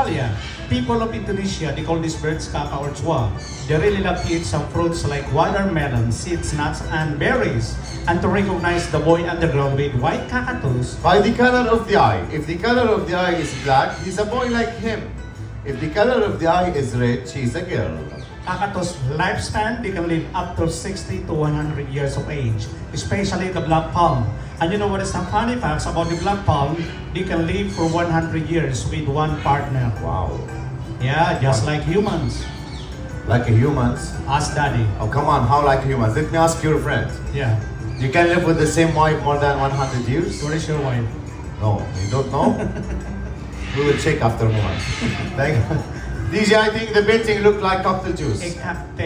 Australia. People of Indonesia, they call these birds kaka or chua. They really love to eat some fruits like watermelon, seeds, nuts, and berries. And to recognize the boy underground with white cockatoos, By the color of the eye. If the color of the eye is black, he's a boy like him. If the color of the eye is red, she's a girl. Kakato's lifespan, they can live up to 60 to 100 years of age, especially the black palm. And you know what is some funny facts about the black palm? They can live for 100 years with one partner. Wow. Yeah, just like humans. Like a humans. Ask daddy. Oh, come on, how like humans? Let me ask your friend. Yeah. You can live with the same wife more than 100 years? What is your wife? No, you don't know? We will check after a moment. Thank you. DJ, I think the painting looked like cocktail juice. A cocktail.